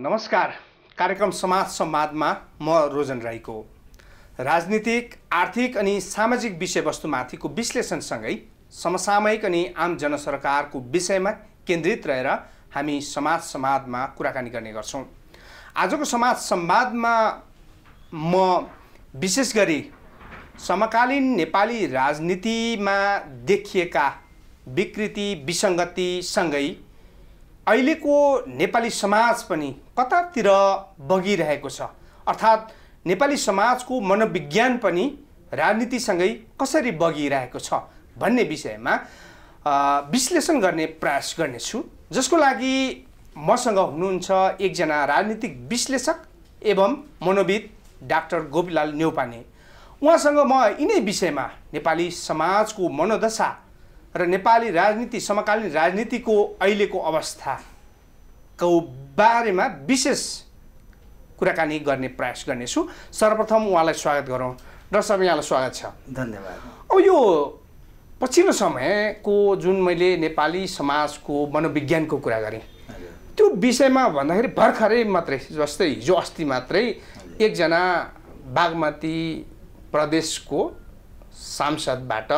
नमस्कार। कार्यक्रम समाज संवादमा म रोजन राईको राजनीतिक, आर्थिक अनि सामाजिक विषयवस्तुमाथिको विश्लेषणसँगै समसामयिक अनि आम जनसरकारको विषयमा केन्द्रित रहेर हामी समाज संवादमा कुराकानी गर्ने गर्छौं। आजको समाज संवादमा म विशेष गरी समकालीन नेपाली राजनीतिमा देखिएका विकृति विसङ्गतिसँगै अहिलेको नेपाली समाज पनि कतातिर बगिरहेको छ, अर्थात् नेपाली समाजको मनोविज्ञान पनि राजनीतिसँगै कसरी बगिरहेको छ भन्ने विषयमा विश्लेषण गर्ने प्रयास गर्नेछु, जसको लागि मसँग हुनुहुन्छ एकजना राजनीतिक विश्लेषक एवं मनोविद डाक्टर गोपीलाल न्यौपाने। उहाँसँग म यिनै विषयमा नेपाली समाजको मनोदशा र नेपाली राजनीति, समकालीन राजनीतिको अहिलेको अवस्थाको बारेमा विशेष कुराकानी गर्ने प्रयास गर्नेछु। सर्वप्रथम उहाँलाई स्वागत गरौँ। डाक्टर साहब, यहाँलाई स्वागत छ। धन्यवाद। अब यो पछिल्लो समयको जुन मैले नेपाली समाजको मनोविज्ञानको कुरा गरेँ, त्यो विषयमा भन्दाखेरि भर्खरै मात्रै, जस्तै हिजो अस्ति मात्रै एकजना बागमती प्रदेशको सांसदबाट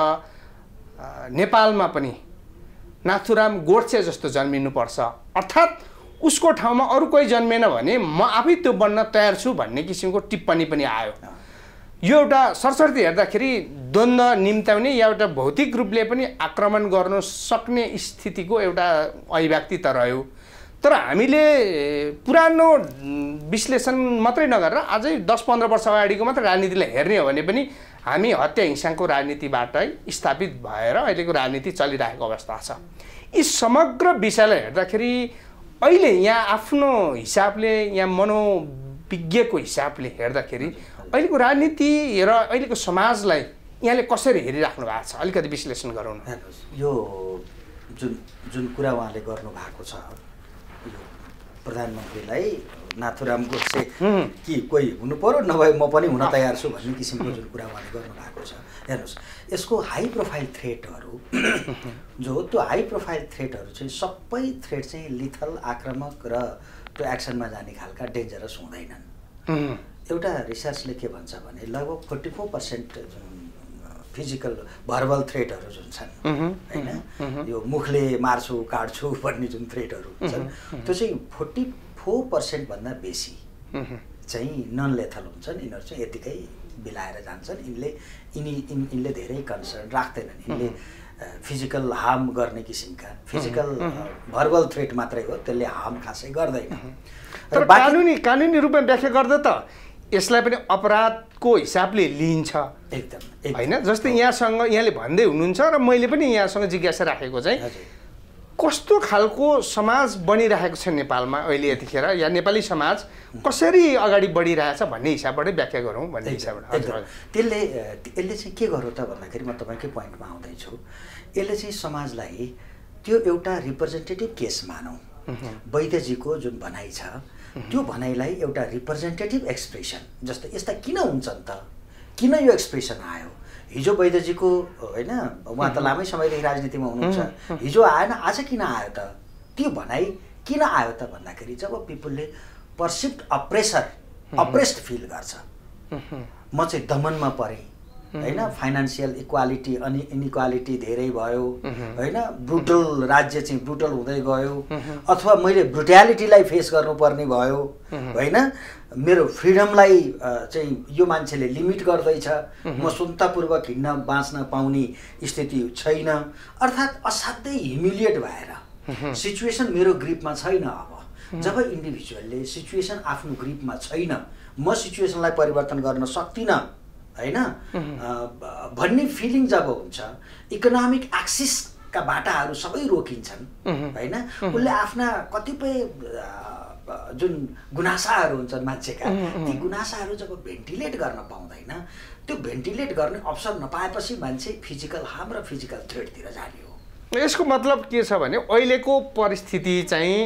नेपालमा पनि नाथुराम गोडसे जस्तो जन्मिनुपर्छ, अर्थात् उसको ठाउँमा अरू कोही जन्मेन भने म आफै त्यो बन्न तयार छु भन्ने किसिमको टिप्पणी पनि आयो। यो एउटा सरसर्ती हेर्दाखेरि द्वन्द्व निम्त्याउने या एउटा भौतिक रूपले पनि आक्रमण गर्न सक्ने स्थितिको एउटा अभिव्यक्ति त रह्यो। तर हामीले पुरानो विश्लेषण मात्रै नगरेर अझै 10-15 वर्ष अगाडिको मात्रै राजनीतिलाई हेर्ने हो भने पनि हामी हत्या हिंसाको राजनीतिबाटै स्थापित भएर अहिलेको राजनीति चलिरहेको अवस्था छ। यी समग्र विषयलाई हेर्दाखेरि अहिले यहाँ आफ्नो हिसाबले, यहाँ मनोविज्ञको हिसाबले हेर्दाखेरि अहिलेको राजनीति र अहिलेको समाजलाई यहाँले कसरी हेरिराख्नु भएको छ, अलिकति विश्लेषण गरौँ न। यो जुन कुरा उहाँले गर्नु भएको छ, यो प्रधानमन्त्रीलाई नाथुराम गोडसे कि कोही हुनु पर्यो, नभए म पनि हुन तयार छु भन्ने किसिमको जुन कुरा उहाँले गर्नु भएको छ, हेर्नुहोस् यसको हाई प्रोफाइल थ्रेटहरू जो त्यो हाई प्रोफाइल थ्रेटहरू चाहिँ सबै थ्रेट चाहिँ लिथल, आक्रामक र त्यो एक्सनमा जाने खालका डेन्जरस हुँदैनन्। एउटा रिसर्चले के भन्छ भने लगभग 44% जुन फिजिकल भर्बल थ्रेटहरू जुन छन् होइन, यो मुखले मार्छु काट्छु भन्ने जुन थ्रेटहरू छन्, त्यो चाहिँ 44% भन्दा बेसी चाहिँ नन लेथल हुन्छन्। यिनीहरू चाहिँ यतिकै बिलाएर जान्छन्। यिनले धेरै कन्सर्न राख्दैनन्। यिनले फिजिकल हार्म गर्ने किसिमका फिजिकल भर्बल थ्रेट मात्रै हो, त्यसले हार्म खासै गर्दैन। तर कानुनी रूपमा व्याख्या गर्दा त यसलाई पनि अपराधको हिसाबले लिइन्छ एकदम होइन। जस्तै यहाँले भन्दै हुनुहुन्छ र मैले पनि यहाँसँग जिज्ञासा राखेको चाहिँ कस्तो खालको समाज बनिरहेको छ नेपालमा अहिले यतिखेर, या नेपाली समाज कसरी अगाडि बढिरहेछ भन्ने हिसाबबाटै व्याख्या गरौँ भन्ने हिसाबबाट यसले चाहिँ के गर्यो त भन्दाखेरि म तपाईँकै पोइन्टमा आउँदैछु। यसले चाहिँ समाजलाई त्यो एउटा रिप्रेजेन्टेटिभ केस मानौँ, वैद्यजीको जुन भनाइ छ त्यो भनाइलाई एउटा रिप्रेजेन्टेटिभ एक्सप्रेसन, जस्तो यस्ता किन हुन्छन् त, किन यो एक्सप्रेसन आयो, हिजो वैद्यजीको होइन, उहाँ त लामै समयदेखि राजनीतिमा हुनुहुन्छ, हिजो आएन आज किन आयो त, त्यो भनाइ किन आयो त भन्दाखेरि जब पिपुलले पर्सिप्ड अप्रेस्ड फिल गर्छ, म चाहिँ दमनमा परेँ होइन, फाइनेन्सियल इक्वालिटी अनि इनइक्वालिटी धेरै भयो होइन, ब्रुटल राज्य चाहिँ ब्रुटल हुँदै गयो, अथवा मैले ब्रुट्यालिटीलाई फेस गर्नुपर्ने भयो होइन, मेरो फ्रिडमलाई चाहिँ यो मान्छेले लिमिट गर्दैछ, म स्वतन्त्रपूर्वक हिँड्न बाँच्न पाउने स्थिति छैन, अर्थात् असाध्यै ह्युमिलिएट भएर सिचुएसन मेरो ग्रिपमा छैन। अब जब इन्डिभिजुअलले सिचुएसन आफ्नो ग्रिपमा छैन, म सिचुएसनलाई परिवर्तन गर्न सक्दिनँ होइन भन्ने फिलिङ जब हुन्छ, इकोनोमिक एक्सिसका बाटाहरू सबै रोकिन्छन् होइन, उसले आफ्ना कतिपय जुन गुनासाहरू हुन्छन् मान्छेका, ती गुनासाहरू जब भेन्टिलेट गर्न पाउँदैन, त्यो भेन्टिलेट गर्ने अवसर नपाएपछि मान्छे फिजिकल हार्म र फिजिकल थ्रेटतिर जाने हो। यसको मतलब के छ भने अहिलेको परिस्थिति चाहिँ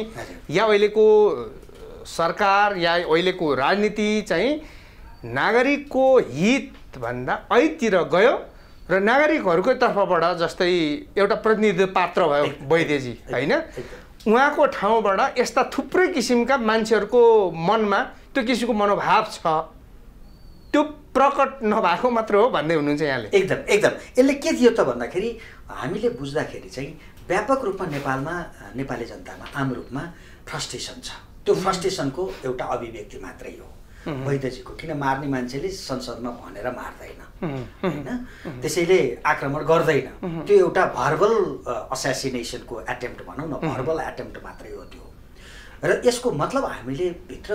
या अहिलेको सरकार या अहिलेको राजनीति चाहिँ नागरिकको हितभन्दा ऐतिर गयो र नागरिकहरूकै तर्फबाट, जस्तै एउटा प्रतिनिधि पात्र भयो वैद्यजी होइन, उहाँको ठाउँबाट यस्ता थुप्रै किसिमका मान्छेहरूको मनमा त्यो किसिमको मनोभाव छ, त्यो प्रकट नभएको मात्र हो भन्दै हुनुहुन्छ यहाँले। एकदम एकदम यसले के दियो त भन्दाखेरि हामीले बुझ्दाखेरि चाहिँ व्यापक रूपमा नेपालमा नेपाली जनतामा आम रूपमा फ्रस्ट्रेसन छ। त्यो फ्रस्ट्रेसनको एउटा अभिव्यक्ति मात्रै हो वैद्यजीको। किन मार्ने मान्छेले संसदमा भनेर मार्दैन होइन, त्यसैले आक्रमण गर्दैन, त्यो एउटा भर्बल असासिनेसनको एटेम्प्ट भनौँ न, भर्बल एटेम्प्ट मात्रै हो त्यो। र यसको मतलब हामीले भित्र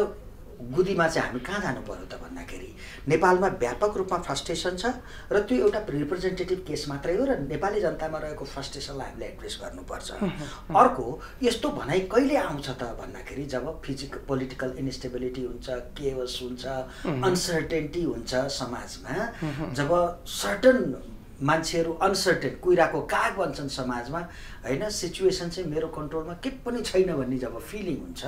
गुदीमा चाहिँ हामी कहाँ जानु पर्यो त भन्दाखेरि नेपालमा व्यापक रूपमा फ्रस्ट्रेसन छ र त्यो एउटा रिप्रेजेन्टेटिभ केस मात्रै हो र नेपाली जनतामा रहेको फ्रस्ट्रेसनलाई हामीले एड्रेस गर्नुपर्छ। अर्को यस्तो भनाइ कहिले आउँछ त भन्दाखेरि जब पोलिटिकल इन्स्टेबिलिटी हुन्छ, केओस हुन्छ, अनसर्टेन्टी हुन्छ समाजमा, जब सर्टन मान्छेहरू अनसर्टेन कुइराको काग बन्छन् समाजमा होइन, सिचुएसन चाहिँ मेरो कन्ट्रोलमा केही पनि छैन भन्ने जब फिलिङ हुन्छ,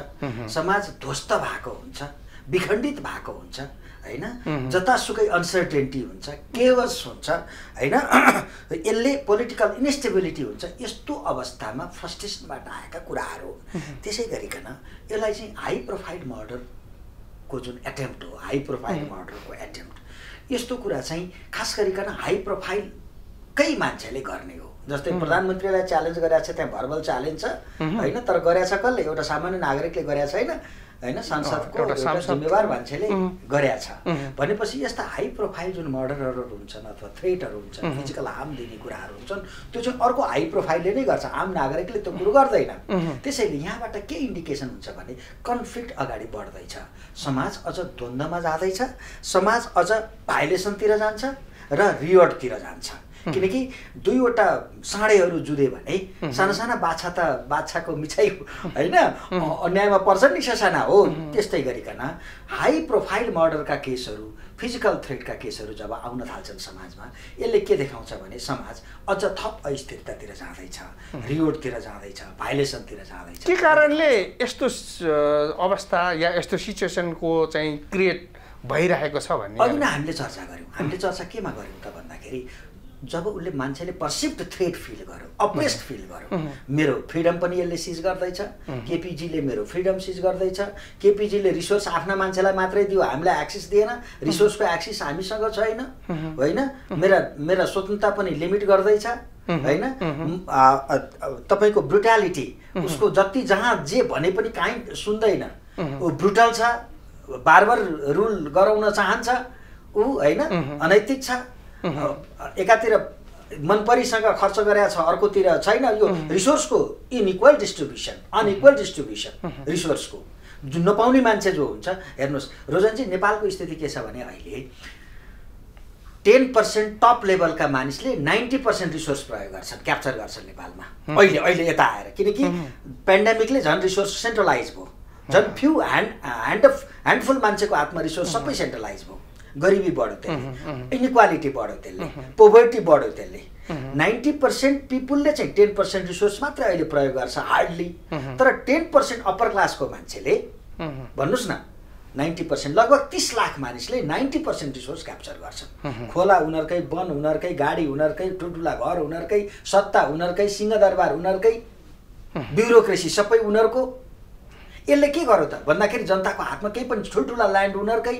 समाज ध्वस्त भएको हुन्छ, विखण्डित भएको हुन्छ होइन, जतासुकै अनसर्टेन्टी हुन्छ, केवस हुन्छ होइन, यसले पोलिटिकल इन्स्टेबिलिटी हुन्छ। यस्तो अवस्थामा फ्रस्ट्रेसनबाट आएका कुराहरू त्यसै गरिकन यसलाई चाहिँ हाई प्रोफाइल मर्डरको जुन एटेम्प्ट हो, हाई प्रोफाइल मर्डरको एटेम्प्ट, यस्तो कुरा चाहिँ खास गरिकन हाई प्रोफाइलकै मान्छेले गर्ने हो। जस्तै प्रधानमन्त्रीलाई च्यालेन्ज गरेको छ, त्यहाँ भर्बल च्यालेन्ज छ होइन, तर गरेछ कसले? एउटा सामान्य नागरिकले गरेको छैन होइन, संसदको एउटा जिम्मेवार मान्छेले गरेछ भनेपछि यस्ता हाई प्रोफाइल जुन मर्डरहरू हुन्छन् अथवा थ्रेटहरू हुन्छन्, फिजिकल हार्म दिने कुराहरू हुन्छन्, त्यो चाहिँ अर्को हाई प्रोफाइलले नै गर्छ, आम नागरिकले त्यो कुरो गर्दैन। त्यसैले यहाँबाट के इन्डिकेसन हुन्छ भने कन्फ्लिक्ट अगाडि बढ्दैछ, समाज अझ द्वन्द्वमा जाँदैछ, समाज अझ भाइलेसनतिर जान्छ र रिवर्डतिर जान्छ। किनकि दुईवटा साँडेहरू जुधे भने साना साना बाछा त बाछाको मिछाइ होइन अन्यायमा पर्छ नि ससाना हो। त्यस्तै गरिकन हाई प्रोफाइल मर्डरका केसहरू, फिजिकल थ्रेटका केसहरू जब आउन थाल्छन् समाजमा, यसले के देखाउँछ भने समाज अझ थप अस्थिरतातिर जाँदैछ, रिवोर्डतिर जाँदैछ, भाइलेसनतिर जाँदैछ। के कारणले यस्तो अवस्था या यस्तो सिचुएसनको चाहिँ क्रिएट भइरहेको छ भन्ने अघि नै हामीले चर्चा गऱ्यौँ। हामीले चर्चा केमा गऱ्यौँ त भन्दाखेरि जब उसले मान्छेले पर्सिप्ड थ्रेट फिल गर्यो, अप्रेस्ड फिल गर्यो, मेरो फ्रिडम पनि यसले सिज गर्दैछ, केपीजीले मेरो फ्रिडम सिज गर्दैछ, केपीजीले रिसोर्स आफ्ना मान्छेलाई मात्रै दियो, हामीलाई एक्सेस दिएन, रिसोर्सको एक्सेस हामीसँग छैन होइन, मेरा स्वतन्त्रता पनि लिमिट गर्दैछ होइन, तपाईँको ब्रुटालिटी, उसको जति जहाँ जे भने पनि काहीँ सुन्दैन, ऊ ब्रुटल छ, बार रुल गराउन चाहन्छ ऊ होइन, अनैतिक छ, एकातिर मनपरीसँग खर्च गरेको छ, अर्कोतिर छैन। यो रिसोर्सको अनइक्वल डिस्ट्रिब्युसन रिसोर्सको जुन नपाउने मान्छे जो हुन्छ। हेर्नुहोस् रोजनजी, नेपालको स्थिति के छ भने अहिले 10% टप लेभलका मानिसले 90% रिसोर्स प्रयोग गर्छन्, क्याप्चर गर्छन् नेपालमा अहिले यता आएर। किनकि पेन्डेमिकले झन् रिसोर्स सेन्ट्रलाइज भयो, झन् फ्यु ह्यान्डफुल मान्छेको हातमा रिसोर्स सबै सेन्ट्रलाइज भयो, गरिबी बढ्यो त्यसले, इनइक्वालिटी बढ्यो त्यसले, पोभर्टी बढ्यो त्यसले। 90% पिपुलले चाहिँ 10% रिसोर्स मात्र अहिले प्रयोग गर्छ हार्डली, तर 10% अप्पर क्लासको मान्छेले भन्नुहोस् न 90%, लगभग 30 लाख मानिसले 90% रिसोर्स क्याप्चर गर्छन्। खोला उनीहरूकै, वन उनीहरूकै, गाडी उनीहरूकै, ठुल्ठुला घर उनीहरूकै, सत्ता उनीहरूकै, सिंहदरबार उनीहरूकै, ब्युरोक्रेसी सबै उनीहरूको। यसले के गर्यो त भन्दाखेरि जनताको हातमा केही पनि, ठुल्ठुला ल्यान्ड उनीहरूकै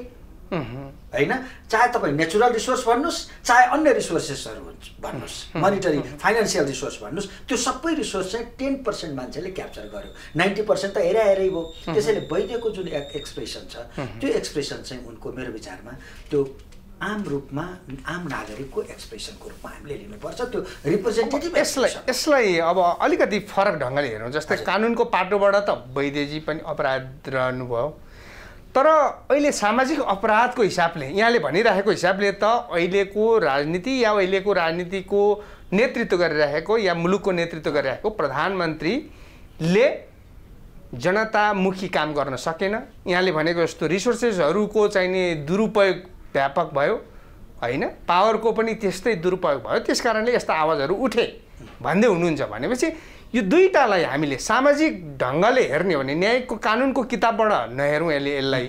होइन, चाहे तपाईँ नेचुरल रिसोर्स भन्नुहोस्, चाहे अन्य रिसोर्सेसहरू भन्नुहोस्, मनिटरी फाइनेन्सियल रिसोर्स भन्नुहोस्, त्यो सबै रिसोर्स चाहिँ 10% मान्छेले क्याप्चर गर्यो, 90% त हेरै भयो। त्यसैले वैद्यको जुन एक्सप्रेसन छ, त्यो एक्सप्रेसन चाहिँ उनको मेरो विचारमा त्यो आम रूपमा आम नागरिकको एक्सप्रेसनको रूपमा हामीले लिनुपर्छ, त्यो रिप्रेजेन्टेटिभ। यसलाई अब अलिकति फरक ढङ्गले हेरौँ। जस्तै कानुनको पाटोबाट त वैद्यजी पनि अपराध रहनुभयो, तर अहिले सामाजिक अपराधको हिसाबले यहाँले भनिरहेको हिसाबले त अहिलेको राजनीति या अहिलेको राजनीतिको नेतृत्व गरिरहेको या मुलुकको नेतृत्व गरिरहेको प्रधानमन्त्रीले जनतामुखी काम गर्न सकेन। यहाँले भनेको जस्तो रिसोर्सेसहरूको चाहिने दुरुपयोग व्यापक भयो होइन, पावरको पनि त्यस्तै दुरुपयोग भयो, त्यस कारणले यस्ता आवाजहरू उठे भन्दै हुनुहुन्छ। भनेपछि यो दुईटालाई हामीले सामाजिक ढङ्गले हेर्ने हो भने, न्यायको कानुनको किताबबाट नहेरौँ यसलाई,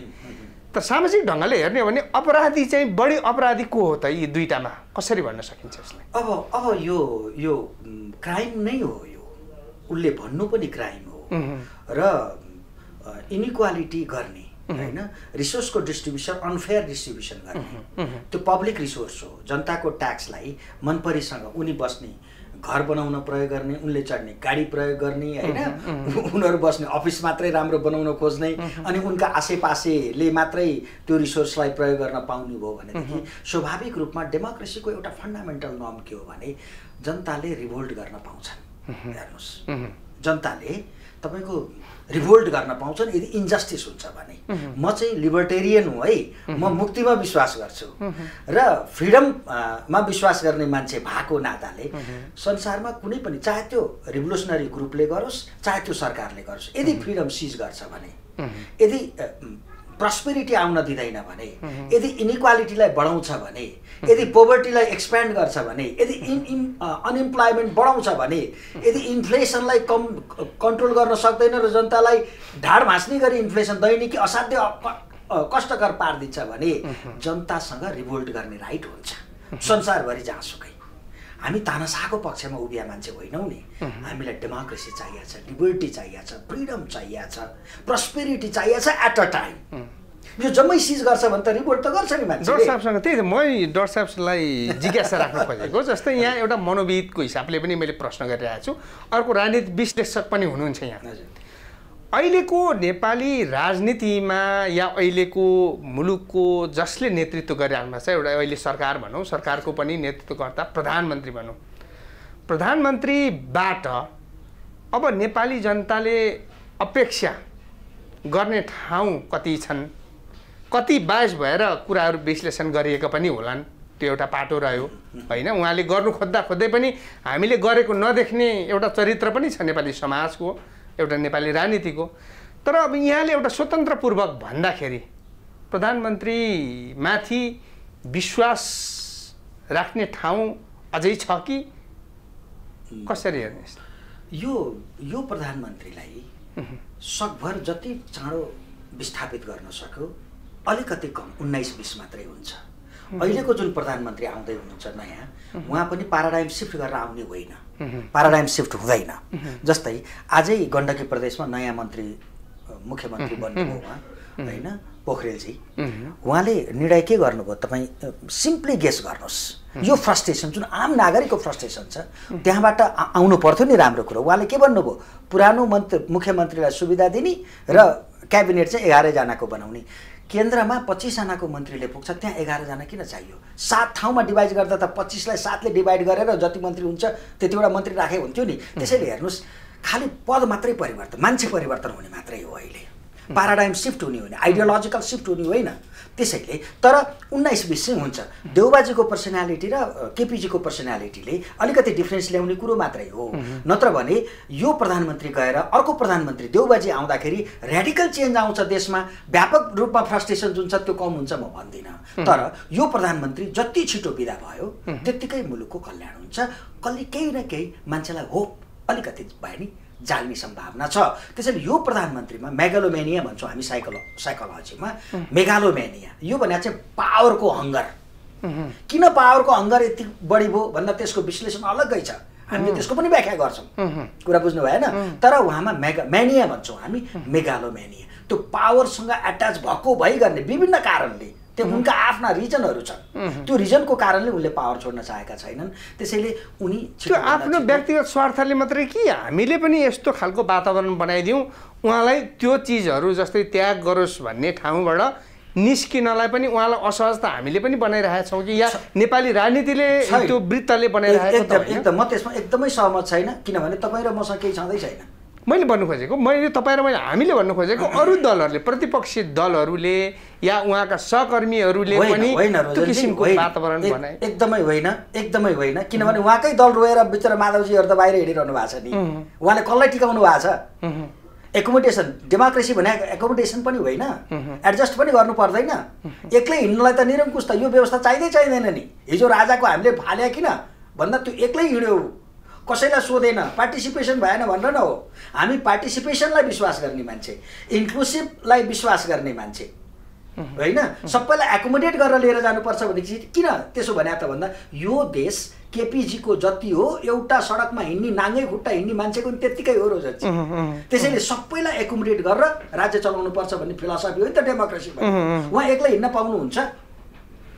तर सामाजिक ढङ्गले हेर्ने हो भने अपराधी चाहिँ बढी अपराधी को हो त यी दुईटामा, कसरी भन्न सकिन्छ यसलाई? अब यो क्राइम नै हो, यो उसले भन्नु पनि क्राइम हो र इनइक्वालिटी गर्ने होइन, रिसोर्सको डिस्ट्रिब्युसन अनफेयर डिस्ट्रिब्युसन गर्ने, त्यो पब्लिक रिसोर्स हो, जनताको ट्याक्सलाई मनपरीसँग उनी बस्ने घर बनाउन प्रयोग गर्ने, उनले चढ्ने गाडी प्रयोग गर्ने होइन, उनीहरू बस्ने अफिस मात्रै राम्रो बनाउन खोज्ने अनि उनका आसेपासेले मात्रै त्यो रिसोर्सलाई प्रयोग गर्न पाउने भयो भनेदेखि स्वाभाविक रूपमा डेमोक्रेसीको एउटा फन्डामेन्टल नर्म के हो भने जनताले रिभोल्ट गर्न पाउँछन्। हेर्नुहोस्, जनताले तपाईँको रिभोल्ट गर्न पाउँछन् यदि इन्जस्टिस हुन्छ भने। म चाहिँ लिबर्टेरियन हुँ है, म मुक्तिमा विश्वास गर्छु र फ्रिडममा विश्वास गर्ने मान्छे भएको नाताले संसारमा कुनै पनि चाहे त्यो रिभोल्युसनरी ग्रुपले गरोस् चाहे त्यो सरकारले गरोस्, यदि फ्रिडम सिज गर्छ भने, यदि प्रस्पेरिटी आउन दिँदैन भने, यदि इनइक्वालिटीलाई बढाउँछ भने, यदि पोभर्टीलाई एक्सप्यान्ड गर्छ भने, यदि अनइम्प्लोइमेन्ट बढाउँछ भने, यदि इन्फ्लेसनलाई कन्ट्रोल गर्न सक्दैन र जनतालाई ढाड भाँच्ने गरी इन्फ्लेसन दैनिकी असाध्य कष्टकर पारिदिन्छ भने जनतासँग रिभोल्ट गर्ने राइट हुन्छ संसारभरि जहाँसुकै। हामी तानाशाहको पक्षमा उभिया मान्छे होइनौँ नि, हामीलाई डेमोक्रेसी चाहिएको छ, लिबर्टी चाहिएको छ, फ्रिडम चाहिएको छ, प्रस्पेरिटी चाहिएको छ एट अ टाइम। यो जम्मै सिज गर्छ भने त रिभोल्ट त गर्छ नि मान्छे। डक्टर साहबसँग त्यही त म डक्टर साहबलाई जिज्ञासा राख्न खोजेको, जस्तै यहाँ एउटा मनोविदको हिसाबले पनि मैले प्रश्न गरिरहेको छु, अर्को राजनीतिक विश्लेषक पनि हुनुहुन्छ यहाँ। अहिलेको नेपाली राजनीतिमा या अहिलेको मुलुकको जसले नेतृत्व गरिरहनु भएको छ, एउटा अहिले सरकार भनौँ, सरकारको पनि नेतृत्वकर्ता प्रधानमन्त्री भनौँ, प्रधानमन्त्रीबाट अब नेपाली जनताले अपेक्षा गर्ने ठाउँ कति छन्, कति बायस भएर कुराहरू विश्लेषण गरिएका पनि होलान्, त्यो एउटा पाटो रह्यो होइन। उहाँले गर्नु खोज्दा खोज्दै पनि हामीले गरेको नदेख्ने एउटा चरित्र पनि छ नेपाली समाजको, एउटा नेपाली राजनीतिको। तर अब यहाँले एउटा स्वतन्त्रपूर्वक भन्दाखेरि प्रधानमन्त्रीमाथि विश्वास राख्ने ठाउँ अझै छ कि कसरी हेर्ने? यो प्रधानमन्त्रीलाई सकभर जति चाँडो विस्थापित गर्न सक्यो अलिकति कम 19-20 मात्रै हुन्छ। अहिलेको जुन प्रधानमन्त्री आउँदै हुनुहुन्छ नयाँ, उहाँ पनि प्याराडाइम सिफ्ट गरेर आउने होइन, प्याराडाइम सिफ्ट हुँदैन। जस्तै आजै गण्डकी प्रदेशमा नयाँ मुख्यमन्त्री बन्नुभयो उहाँ होइन, पोखरेलजी। उहाँले निर्णय के गर्नुभयो तपाईँ सिम्पली गेस गर्नुहोस्। यो फ्रस्ट्रेसन जुन आम नागरिकको फ्रस्ट्रेसन छ त्यहाँबाट आउनु पर्थ्यो नि राम्रो कुरो। उहाँले के भन्नुभयो, पुरानो मुख्यमन्त्रीलाई सुविधा दिने र क्याबिनेट चाहिँ 11 जनाको बनाउने। केन्द्रमा 25 जनाको मन्त्रीले पुग्छ, त्यहाँ 11 जना किन चाहियो? 7 ठाउँमा डिभाइड गर्दा त 25 लाई 7 ले डिभाइड गरेर जति मन्त्री हुन्छ त्यतिवटा मन्त्री राखे हुन्थ्यो नि। त्यसैले हेर्नुहोस्, खालि पद मात्रै परिवर्तन, मान्छे परिवर्तन हुने मात्रै हो अहिले, प्याराडाइम सिफ्ट हुने होइन, आइडियोलोजिकल सिफ्ट हुने होइन। त्यसैले तर 19-20 चाहिँ हुन्छ। देउबाजीको पर्सनालिटी र केपीजीको पर्सनालिटीले अलिकति डिफ्रेन्स ल्याउने कुरो मात्रै हो। नत्र भने यो प्रधानमन्त्री गएर अर्को प्रधानमन्त्री देउबाजी आउँदाखेरि र्याडिकल चेन्ज आउँछ देशमा, व्यापक रूपमा फ्रस्ट्रेसन जुन छ त्यो कम हुन्छ म भन्दिनँ। तर यो प्रधानमन्त्री जति छिटो बिदा भयो त्यत्तिकै मुलुकको कल्याण हुन्छ। केही न केही मान्छेलाई होप अलिकति भयो नि जाग्ने सम्भावना छ। त्यसैले यो प्रधानमन्त्रीमा मेगालोमेनिया भन्छौँ हामी साइकोलोजीमा, मेगालोमेनिया यो भने चाहिँ पावरको हङ्गर। किन पावरको हङ्गर यति बढी भयो भन्दा त्यसको विश्लेषण अलग्गै छ, हामीले त्यसको पनि व्याख्या गर्छौँ, कुरा बुझ्नु भएन। तर उहाँमा मेनिया भन्छौँ हामी, मेगालोमेनिया, त्यो पावरसँग एट्याच भएको भइ गर्ने विभिन्न कारणले, त्यो उनका आफ्ना रिजनहरू छन्, त्यो रिजनको कारणले उनले पावर छोड्न चाहेका छैनन्। त्यसैले उनी त्यो आफ्नो व्यक्तिगत स्वार्थले मात्रै कि हामीले पनि यस्तो खालको वातावरण बनाइदिउँ उहाँलाई त्यो चिजहरू जस्तै त्याग गरोस् भन्ने ठाउँबाट निस्किनलाई पनि उहाँलाई असहजता हामीले पनि बनाइरहेका छौँ कि या नेपाली राजनीतिले त्यो वृत्तले बनाइरहेको त होइन? एकदम म त्यसमा एकदमै सहमत छैन, किनभने तपाईँ र मसँग केही छँदै छैन। मैले भन्नु खोजेको, मैले तपाईँ र हामीले भन्नु खोजेको अरू दलहरूले, प्रतिपक्षी दलहरूले या उहाँका सहकर्मीहरूले पनि त्यो किसिमको वातावरण बनाए। एकदमै होइन, एकदमै होइन, किनभने उहाँकै दल रोएर बिचरा माधवजीहरू त बाहिर हिँडिरहनु भएको छ नि। उहाँले कसलाई टिकाउनु भएको छ? एकोमोडेसन, डेमोक्रेसी भने एकोमोडेसन पनि होइन, एडजस्ट पनि गर्नु पर्दैन। एक्लै हिँड्नलाई त निरङ्कुश त यो व्यवस्था चाहिँदैन नि। हिजो राजाको हामीले फाल्यो किन भन्दा त्यो एक्लै हिँड्यो, कसैलाई सोधेन, पार्टिसिपेसन भएन भनेर न हो। हामी पार्टिसिपेसनलाई विश्वास गर्ने मान्छे, इन्क्लुसिभलाई विश्वास गर्ने मान्छे होइन सबैलाई एकोमोडेट गरेर लिएर जानुपर्छ भनेदेखि किन त्यसो भने त भन्दा यो देश केपीजीको जति हो एउटा सडकमा हिँड्ने नाङ्गै खुट्टा हिँड्ने मान्छेको पनि त्यत्तिकै हो रोजजी त्यसैले सबैलाई एकोमोडेट गरेर राज्य चलाउनु पर्छ भन्ने फिलोसफी हो नि त डेमोक्रेसी भन्ने उहाँ एक्लै हिँड्न पाउनुहुन्छ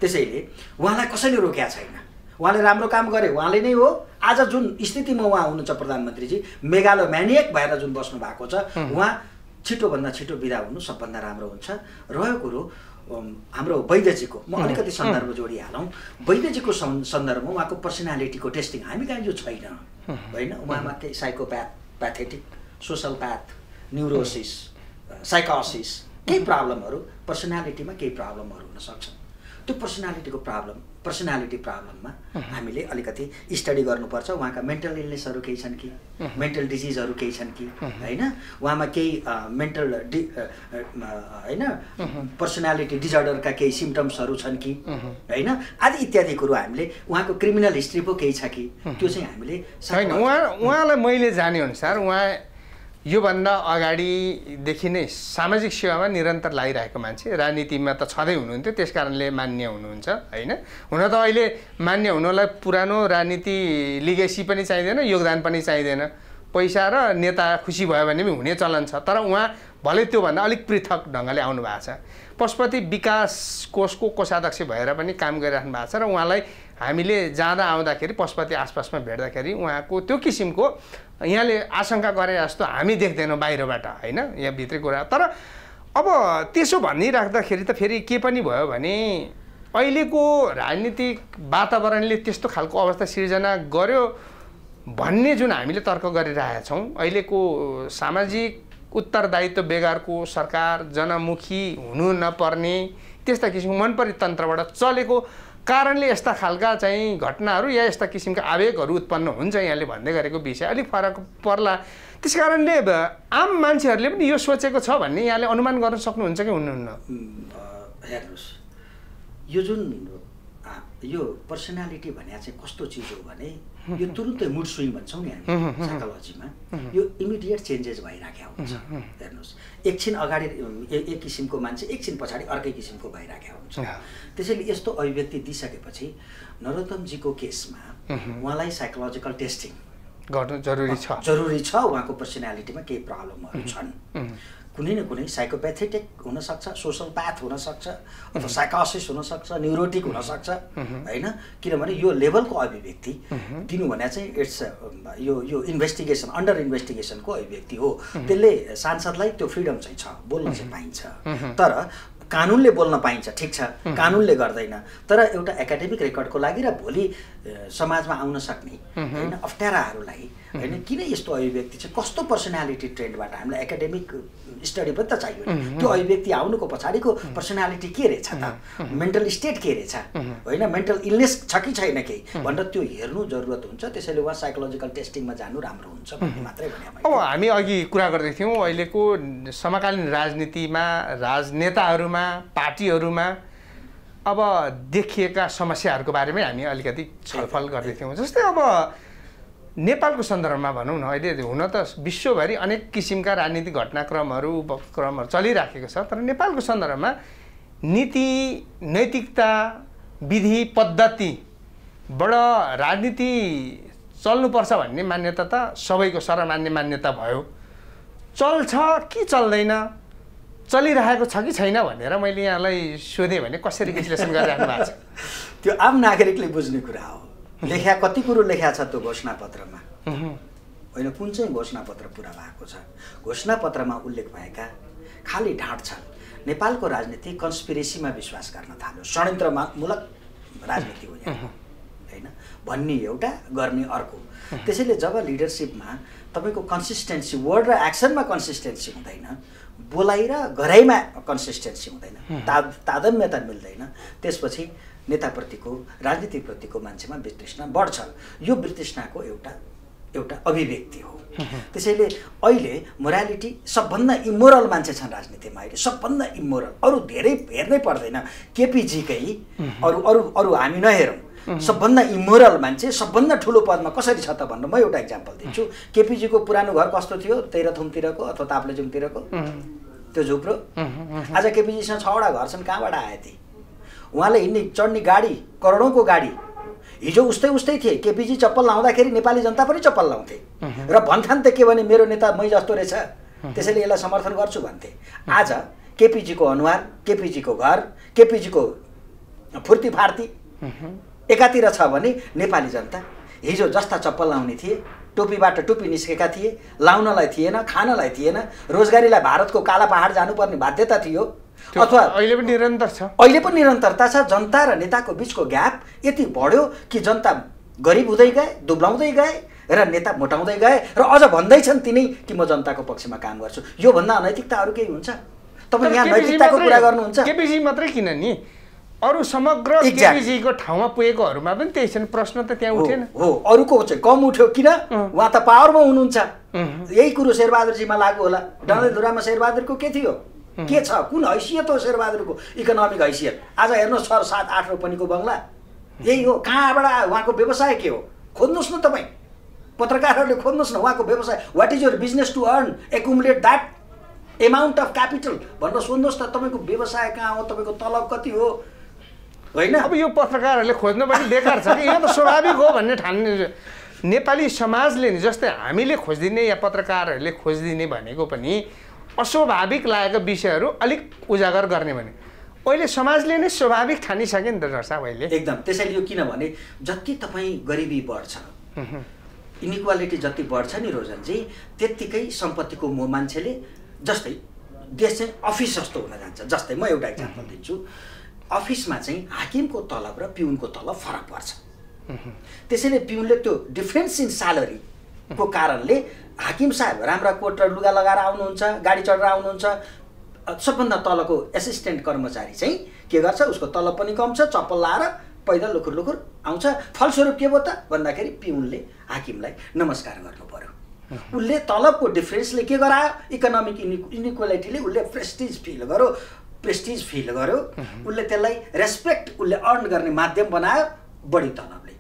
त्यसैले उहाँलाई कसैले रोकेका छैन उहाँले राम्रो काम गरे उहाँले नै हो आज जुन स्थितिमा उहाँ हुनुहुन्छ प्रधानमन्त्रीजी मेगालोम्यानियक भएर जुन बस्नु भएको छ उहाँ छिटोभन्दा छिटो बिदा हुनु सबभन्दा राम्रो हुन्छ रह्यो कुरो हाम्रो वैद्यजीको म अलिकति सन्दर्भ जोडिहालौँ वैद्यजीको सन्दर्भमा उहाँको पर्सनालिटीको टेस्टिङ हामी कहाँ यो छैन होइन उहाँमा केही पैथेटिक सोसलप्याथ न्युरोसिस साइकोसिस केही प्रब्लमहरू पर्सनालिटीमा केही प्रब्लमहरू हुनसक्छ त्यो पर्सनालिटी प्रब्लममा हामीले अलिकति स्टडी गर्नुपर्छ उहाँका मेन्टल इलनेसहरू केही छन् कि मेन्टल डिजिजहरू केही छन् कि होइन उहाँमा केही मेन्टल होइन पर्सनालिटी डिजअर्डरका केही सिम्टम्सहरू छन् कि होइन आदि इत्यादि कुरो हामीले उहाँको क्रिमिनल हिस्ट्री पो केही छ कि त्यो चाहिँ हामीले छैन उहाँलाई मैले जानेअनुसार उहाँ योभन्दा अगाडिदेखि नै सामाजिक सेवामा निरन्तर लागिरहेको मान्छे राजनीतिमा त छँदै हुनुहुन्थ्यो त्यस कारणले मान्य हुनुहुन्छ होइन हुन त अहिले मान्य हुनलाई पुरानो राजनीति लिगेसी पनि चाहिँदैन योगदान पनि चाहिँदैन पैसा र नेता खुसी भयो भने पनि हुने चलन छ तर उहाँ भले त्योभन्दा अलिक पृथक ढङ्गले आउनु भएको छ पशुपति विकास कोषको कोषाध्यक्ष भएर पनि काम गरिराख्नु भएको छ र उहाँलाई हामीले जाँदा आउँदाखेरि पशुपति आसपासमा भेट्दाखेरि उहाँको त्यो किसिमको यहाँले आशंका गरे जस्तो हामी देख्दैनौँ बाहिरबाट होइन यहाँ भित्री कुरा तर अब त्यसो भनिराख्दाखेरि त फेरि के पनि भयो भने अहिलेको राजनीतिक वातावरणले त्यस्तो खालको अवस्था सिर्जना गर्यो भन्ने जुन हामीले तर्क गरिरहेका छौँ अहिलेको सामाजिक उत्तरदायित्व बेगरको सरकार जनमुखी हुनु नपर्ने त्यस्ता किसिमको मनपरी तन्त्रबाट चलेको कारणले यस्ता खालका चाहिँ घटनाहरू या यस्ता किसिमका आवेगहरू उत्पन्न हुन्छ यहाँले भन्दै गरेको विषय अलिक फरक पर्ला त्यस कारणले आम मान्छेहरूले पनि यो सोचेको छ भन्ने यहाँले अनुमान गर्न सक्नुहुन्छ कि हुनुहुन्न हेर्नुहोस् यो जुन यो पर्सनालिटी भन्ने चाहिँ कस्तो चिज हो भने यो तुरुन्तै मुड स्विङ भन्छौँ नि हामी साइकोलोजीमा यो इमिडिएट चेन्जेस भइराखेको हुन्छ हेर्नुहोस् एकछिन अगाडि एक किसिमको मान्छे एकछिन पछाडि अर्कै किसिमको भइराखेको हुन्छ त्यसैले यस्तो अभिव्यक्ति दिइसकेपछि नरोत्तमजीको केसमा उहाँलाई साइकोलोजिकल टेस्टिङ गर्नु जरुरी छ उहाँको पर्सनालिटीमा केही प्रब्लमहरू छन् कुनै न कुनै साइकोप्याथेटिक हुनसक्छ सोसल प्याथ हुनसक्छ अथवा साइकोसिस हुनसक्छ न्युरोटिक हुनसक्छ होइन किनभने यो लेभलको अभिव्यक्ति दिनु भने चाहिँ इट्स यो इन्भेस्टिगेसन अन्डर इन्भेस्टिगेसनको अभिव्यक्ति हो त्यसले सांसदलाई त्यो फ्रिडम चाहिँ छ बोल्न चाहिँ पाइन्छ तर कानुनले बोल्न पाइन्छ ठिक छ कानुनले गर्दैन तर एउटा एकाडेमिक रेकर्डको लागि र भोलि समाजमा आउन सक्ने होइन अप्ठ्याराहरूलाई होइन किन यस्तो अभिव्यक्ति चाहिँ कस्तो पर्सनालिटी ट्रेन्डबाट हामीलाई एकाडेमिक स्टडी पनि त चाहियो त्यो अभिव्यक्ति आउनुको पछाडिको पर्सनालिटी के रहेछ त मेन्टल स्टेट के रहेछ होइन मेन्टल इलनेस छ कि छैन केही भनेर त्यो हेर्नु जरुरत हुन्छ त्यसैले उहाँ साइकोलोजिकल टेस्टिङमा जानु राम्रो हुन्छ भन्ने मात्रै भने अब हामी अघि कुरा गर्दै थियौँ अहिलेको समकालीन राजनीतिमा राजनेताहरूमा पार्टीहरूमा अब देखिएका समस्याहरूको बारेमै हामी अलिकति छलफल गर्दै थियौँ जस्तै अब नेपालको सन्दर्भमा भनौँ न अहिले हुन त विश्वभरि अनेक किसिमका राजनीतिक घटनाक्रमहरू उपक्रमहरू चलिराखेको छ तर नेपालको सन्दर्भमा नीति नैतिकता विधि पद्धतिबाट राजनीति चल्नुपर्छ भन्ने मान्यता त सबैको सर्वमान्य मान्यता भयो चल्छ कि चल्दैन चलिरहेको छ कि छैन भनेर मैले यहाँलाई सोधेँ भने कसरी विश्लेषण गरिराख्नु भएको छ त्यो आम नागरिकले बुझ्ने कुरा हो लेख्या कति कुरो लेख्या छ त्यो घोषणापत्रमा होइन कुन चाहिँ घोषणापत्र पुरा भएको छ घोषणापत्रमा उल्लेख भएका खाली ढाँट छन् नेपालको राजनीति कन्स्पिरेसीमा विश्वास गर्न थाल्यो षड्यन्त्रमूलक राजनीति हो यहाँ होइन भन्ने एउटा गर्ने अर्को त्यसैले जब लिडरसिपमा तपाईँको कन्सिस्टेन्सी वर्ड र एक्सनमा कन्सिस्टेन्सी हुँदैन बोलाइ र गराइमा कन्सिस्टेन्सी हुँदैन तादम्यता मिल्दैन त्यसपछि नेताप्रतिको राजनीतिप्रतिको मान्छेमा वितृष्णा बढ्छ यो वितृष्णाको एउटा अभिव्यक्ति हो त्यसैले अहिले मोरालिटी सबभन्दा इमोरल मान्छे छन् राजनीतिमा अहिले सबभन्दा इमोरल अरू धेरै हेर्नै पर्दैन केपीजीकै अरू हामी नहेरौँ सबभन्दा इमोरल मान्छे सबभन्दा ठुलो पदमा कसरी छ त भन्नु म एउटा इक्जाम्पल दिन्छु केपीजीको पुरानो घर कस्तो थियो तेह्रथुमतिरको अथवा ताप्लेजुङतिरको त्यो झुप्रो। आज केपीजीसँग 6वटा घर छन्, कहाँबाट आए ती? उहाँले हिँड्ने चढ्ने गाडी करोडौँको गाडी। हिजो उस्तै थिए, केपीजी चप्पल लाउँदाखेरि नेपाली जनता पनि चप्पल लाउँथे र भन्थान् त के भने मेरो नेता मै जस्तो रहेछ, त्यसैले यसलाई समर्थन गर्छु भन्थे। आज केपीजीको अनुहार, केपीजीको घर, केपीजीको फुर्ती फार्ती एकातिर छ भने नेपाली जनता हिजो जस्ता चप्पल लाउने थिए, टोपीबाट टोपी निस्केका थिए, लाउनलाई थिएन, खानलाई थिएन, रोजगारीलाई भारतको काला पहाड जानुपर्ने बाध्यता थियो, अथवा अहिले पनि निरन्तर छ। अहिले पनि निरन्तरता छ। जनता र नेताको बिचको ग्याप यति बढ्यो कि जनता गरिब हुँदै गए, दुब्लाउँदै गए र नेता मोटाउँदै गए र अझ भन्दैछन् तिनै कि म जनताको पक्षमा काम गर्छु। यो भन्दा अनैतिकता अरू केही हुन्छ? तपाईँ यहाँ नैतिकताको कुरा गर्नुहुन्छ? केपीजी मात्रै किन नि, अरू समग्र केपीजीको ठाउँमा पुगेकोहरूमा पनि त्यही छन्। प्रश्न त त्यहाँ उठेन? हो, अरूको चाहिँ कम उठ्यो। किन? उहाँ त पावरमा हुनुहुन्छ। यही कुरो शेरबहादुरजीमा लागू होला। डडेलधुरामा शेरबहादुरको के थियो? के छ? कुन हैसियत हो शेरबहादुरको? इकोनोमिक हैसियत। आज हेर्नुहोस् 6-7-8 रोपनीको बङ्गला यही हो। कहाँबाट आयो? उहाँको व्यवसाय के हो? खोज्नुहोस् न तपाईँ, पत्रकारहरूले खोज्नुहोस् न उहाँको व्यवसाय। What is your business to earn accumulate that amount of capital भनेर सोध्नुहोस् त। तपाईँको व्यवसाय कहाँ हो? तपाईँको तलब कति हो? होइन, अब यो पत्रकारहरूले खोज्नु पनि बेकार छ कि यो त स्वाभाविक हो भन्ने ठान्ने नेपाली समाजले नि, जस्तै हामीले खोजिदिने या पत्रकारहरूले खोजिदिने भनेको पनि अस्वाभाविक लागेको विषयहरू अलिक उजागर गर्ने भने अहिले समाजले नै स्वाभाविक ठानिसक्यो नि त डाक्टर साहब अहिले। एकदम। त्यसैले यो किनभने जति तपाईँ गरिबी बढ्छ, इनइक्वालिटी जति बढ्छ नि रोजनजी, त्यत्तिकै सम्पत्तिको मोह मान्छेले, जस्तै देश चाहिँ अफिस जस्तो हुन जान्छ। जस्तै म एउटा इक्जाम्पल दिन्छु। अफिसमा चाहिँ हाकिमको तलब र पिउनको तलब फरक पर्छ। त्यसैले पिउनले त्यो डिफ्रेन्स इन स्यालेरीको कारणले हाकिम साहब राम्रा कोट र लुगा लगाएर आउनुहुन्छ, गाडी चढेर आउनुहुन्छ। सबभन्दा तलको एसिस्टेन्ट कर्मचारी चाहिँ के गर्छ? उसको तलब पनि कम छ, चप्पल लाएर पैदल लुखुर लुखुर आउँछ। फलस्वरूप के भयो त भन्दाखेरि पिउनले हाकिमलाई नमस्कार गर्नु पर्यो। उसले तलबको डिफ्रेन्सले के गरायो? इकोनोमिक इनइक्वालिटीले उसले प्रेस्टिज फिल गर्यो। उसले त्यसलाई रेस्पेक्ट उसले अर्न गर्ने माध्यम बनायो बढी तलबले।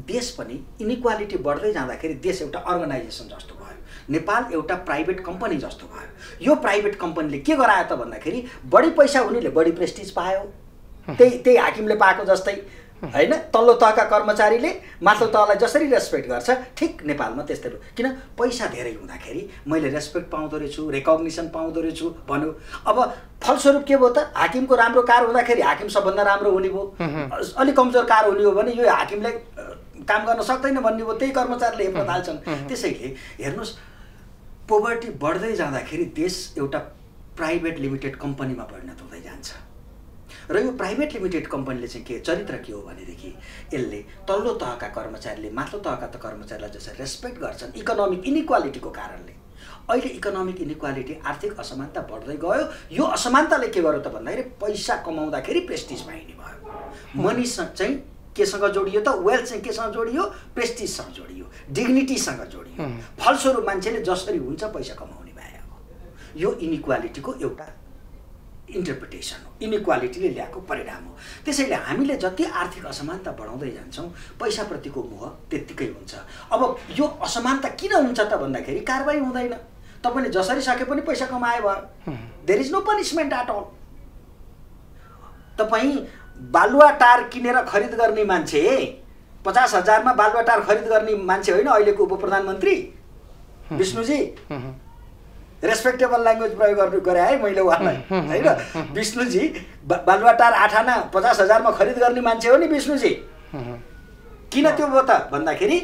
देश पनि इनइक्वालिटी बढ्दै जाँदाखेरि देश एउटा अर्गनाइजेसन जस्तो भयो, नेपाल एउटा प्राइभेट कम्पनी जस्तो भयो। यो प्राइभेट कम्पनीले के गरायो त भन्दाखेरि बढी पैसा हुनेले बढी प्रेस्टिज पायो, त्यही हाकिमले पाएको जस्तै होइन। तल्लो तहका कर्मचारीले माथिल्लो तहलाई जसरी रेस्पेक्ट गर्छ, ठिक नेपालमा त्यस्तै हो। किन? पैसा धेरै हुँदाखेरि मैले रेस्पेक्ट पाउँदो रहेछु, रेकग्निसन पाउँदो रहेछु भन्यो। अब फलस्वरूप के भयो त? हाकिमको राम्रो कार हुँदाखेरि हाकिम सबभन्दा राम्रो हुने भयो, अलिक कमजोर कार हुने हो भने यो हाकिमले काम गर्न सक्दैन भन्ने भयो, त्यही कर्मचारीले हेर्न थाल्छन्। त्यसैले हेर्नुहोस्, पोभर्टी बढ्दै जाँदाखेरि देश एउटा प्राइभेट लिमिटेड कम्पनीमा परिणत हुँदै जान्छ। र यो प्राइभेट लिमिटेड कम्पनीले चाहिँ के चरित्र के हो भनेदेखि यसले तल्लो तहका कर्मचारीले माथिल्लो तहका कर्मचारीलाई जसरी रेस्पेक्ट गर्छन् इकोनोमिक इनइक्वालिटीको कारणले। अहिले इकोनोमिक इनइक्वालिटी, आर्थिक असमानता बढ्दै गयो। यो असमानताले के गर्यो त भन्दाखेरि पैसा कमाउँदाखेरि प्रेस्टिज पाइने भयो। मनी चाहिँ केसँग जोडियो त? वेल्थ चाहिँ केसँग जोडियो? प्रेस्टिजसँग जोडियो, डिग्निटीसँग जोडियो। फलस्वरूप मान्छेले जसरी हुन्छ पैसा कमाउने भयो। यो इनइक्वालिटीको एउटा इन्टरप्रिटेसन हो, इनइक्वालिटीले ल्याएको परिणाम हो। त्यसैले हामीले जति आर्थिक असमानता बढाउँदै जान्छौँ, पैसाप्रतिको मोह त्यत्तिकै हुन्छ। अब यो असमानता किन हुन्छ त भन्दाखेरि कारबाही हुँदैन। तपाईँले जसरी सके पनि पैसा कमाए भयो। There is no punishment at all. तपाईँ बालुवा टार किनेर खरिद गर्ने मान्छे, 50,000 मा बालुवा टार खरिद गर्ने मान्छे होइन अहिलेको उप प्रधानमन्त्री विष्णुजी। रेस्पेक्टेबल ल्याङ्ग्वेज प्रयोग गर्नु गरे है मैले उहाँलाई, होइन? विष्णुजी बालुवा टार 8 आना 50,000 मा खरिद गर्ने मान्छे हो नि विष्णुजी। किन त्यो भयो त भन्दाखेरि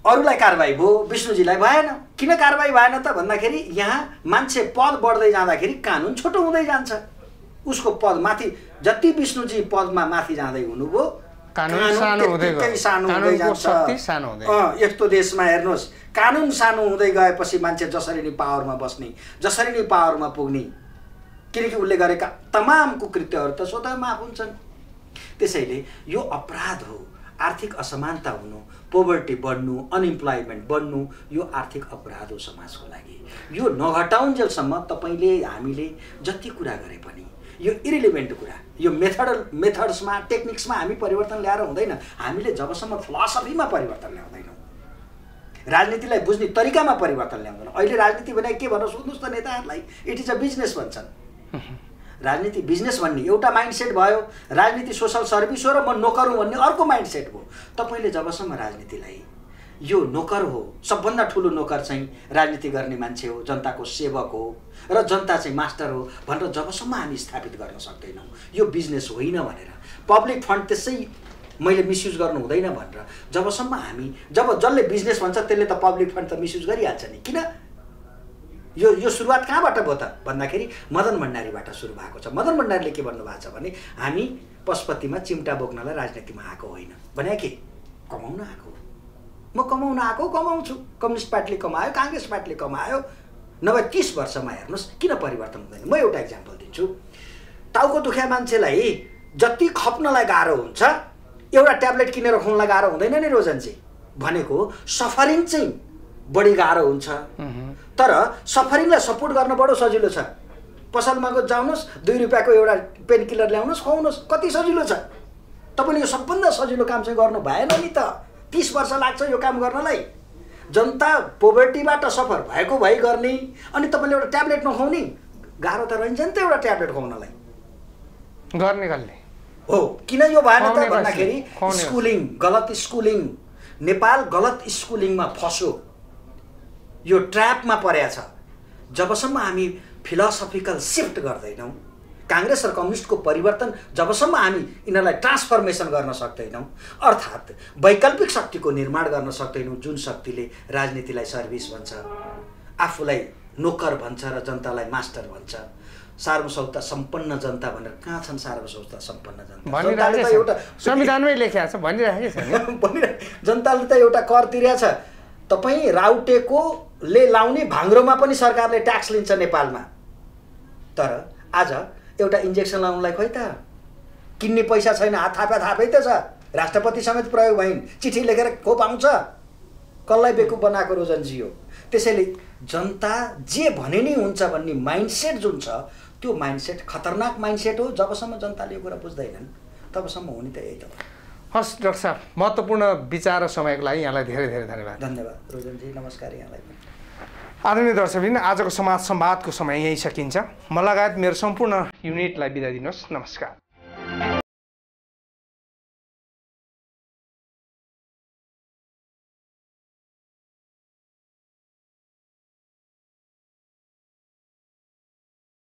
अरूलाई कारबाही भयो, विष्णुजीलाई भएन। किन कारबाही भएन त भन्दाखेरि यहाँ मान्छे पद बढ्दै जाँदाखेरि कानुन छोटो हुँदै जान्छ। उसको पद माथि जति विष्णुजी पदमा माथि जाँदै हुनुभयो, कानुन सानो हुँदै जान्छ। यस्तो देशमा हेर्नुहोस्, कानुन सानो हुँदै गएपछि मान्छे जसरी नै पावरमा बस्ने, जसरी नै पावरमा पुग्ने, किनकि उसले गरेका तमाम कुकृत्यहरू त स्वतः माफ हुन्छन्। त्यसैले यो अपराध हो। आर्थिक असमानता हुनु, पोभर्टी बढ्नु, अनइम्प्लोइमेन्ट बढ्नु, यो आर्थिक अपराध हो समाजको लागि। यो नघटाउन्जेलसम्म तपाईँले हामीले जति कुरा गरे पनि यो इरिलिभेन्ट कुरा, यो मेथड्समा टेक्निक्समा हामी परिवर्तन ल्याएर हुँदैन। हामीले जबसम्म फिलोसफीमा परिवर्तन ल्याउँदैनौँ, राजनीतिलाई बुझ्ने तरिकामा परिवर्तन ल्याउँदैन। अहिले राजनीति भने के भन्न सोध्नुहोस् त नेताहरूलाई, इट इज अ बिजनेस भन्छन्। राजनीति बिजनेस भन्ने एउटा माइन्डसेट भयो, राजनीति सोसल सर्भिस हो र म नोकर हुँ भन्ने अर्को माइन्डसेट भयो। तपाईँले जबसम्म राजनीतिलाई यो नोकर हो, सबभन्दा ठुलो नोकर चाहिँ राजनीति गर्ने मान्छे हो, जनताको सेवक हो र जनता चाहिँ मास्टर हो भनेर जबसम्म हामी स्थापित गर्न सक्दैनौँ यो बिजनेस होइन भनेर, पब्लिक फन्ड त्यसै मैले मिसयुज गर्नु हुँदैन भनेर जबसम्म हामी, जब जसले बिजनेस भन्छ त्यसले त पब्लिक फन्ड त मिसयुज गरिहाल्छ नि। किन यो सुरुवात कहाँबाट भयो त भन्दाखेरि मदन भण्डारीबाट सुरु भएको छ। मदन भण्डारीले के भन्नुभएको छ भने हामी पशुपतिमा चिम्टा बोक्नलाई राजनीतिमा आएको होइन भने के कमाउन आएको, म कमाउन आएको कमाउँछु। कम्युनिस्ट पार्टीले कमायो, काङ्ग्रेस पार्टीले कमायो, नभए 30 वर्षमा हेर्नुहोस् किन परिवर्तन हुँदैन। म एउटा इक्जाम्पल दिन्छु। टाउको दुख्या मान्छेलाई जति खप्नलाई गाह्रो हुन्छ एउटा ट्याब्लेट किनेर खुवाउनलाई गाह्रो हुँदैन नि रोजनजी। भनेको सफरिङ चाहिँ बढी गाह्रो हुन्छ, तर सफरिङलाई सपोर्ट गर्न बडो सजिलो छ। पसलमा गएर जाउनुहोस्, 2 रुपियाँको एउटा पेन किलर ल्याउनुहोस्, खुवाउनुहोस्, कति सजिलो छ। तपाईँले यो सबभन्दा सजिलो काम चाहिँ गर्नु भएन नि त। 30 वर्ष लाग्छ यो काम गर्नलाई। जनता पोभर्टीबाट सफर भएको भई गर्ने अनि तपाईँले एउटा ट्याब्लेट नखुवाउने गाह्रो त रहन्छ नि त। एउटा ट्याब्लेट खुवाउनलाई गर्ने कसले हो। किन यो भएन त भन्दाखेरि स्कुलिङ, गलत स्कुलिङ। नेपाल गलत स्कुलिङमा फस्यो, यो ट्र्यापमा परेको छ। जबसम्म हामी फिलोसफिकल सिफ्ट गर्दैनौँ, काङ्ग्रेस र कम्युनिस्टको परिवर्तन जबसम्म हामी यिनीहरूलाई ट्रान्सफर्मेसन गर्न सक्दैनौँ, अर्थात् वैकल्पिक शक्तिको निर्माण गर्न सक्दैनौँ जुन शक्तिले राजनीतिलाई सर्भिस भन्छ, आफूलाई नोकर भन्छ र जनतालाई मास्टर भन्छ। सार्वभौमता सम्पन्न जनता भनेर कहाँ छन् सार्वभौमता सम्पन्न जनता? एउटा संविधानमै लेखेको छ भनिरहेको छ। जनताले त एउटा कर तिरेको छ। तपाईँ राउटेकोले लाउने भाङ्रोमा पनि सरकारले ट्याक्स लिन्छ नेपालमा, तर आज एउटा इन्जेक्सन लाउनलाई खोइ त किन्ने पैसा छैन, हात थापै त छ। राष्ट्रपति समेत प्रयोग भइन्, चिठी लेखेर खोप आउँछ। कसलाई बेकुफ बनाएको रोजनजी हो। त्यसैले जनता जे भने नि हुन्छ भन्ने माइन्डसेट जुन छ त्यो माइन्डसेट खतरनाक माइन्डसेट हो। जबसम्म जनताले यो कुरा बुझ्दैनन् तबसम्म हुने त यही त हो। हस् डाक्टर साहब, महत्त्वपूर्ण विचार र समयको लागि यहाँलाई धेरै धेरै धन्यवाद। धन्यवाद रोजनजी, नमस्कार यहाँलाई पनि। आदरणीय दर्शकवृन्द, आजको समाज संवादको समय यही सकिन्छ। म लगायत मेरो सम्पूर्ण युनिटलाई बिदा दिनुहोस्। नमस्कार।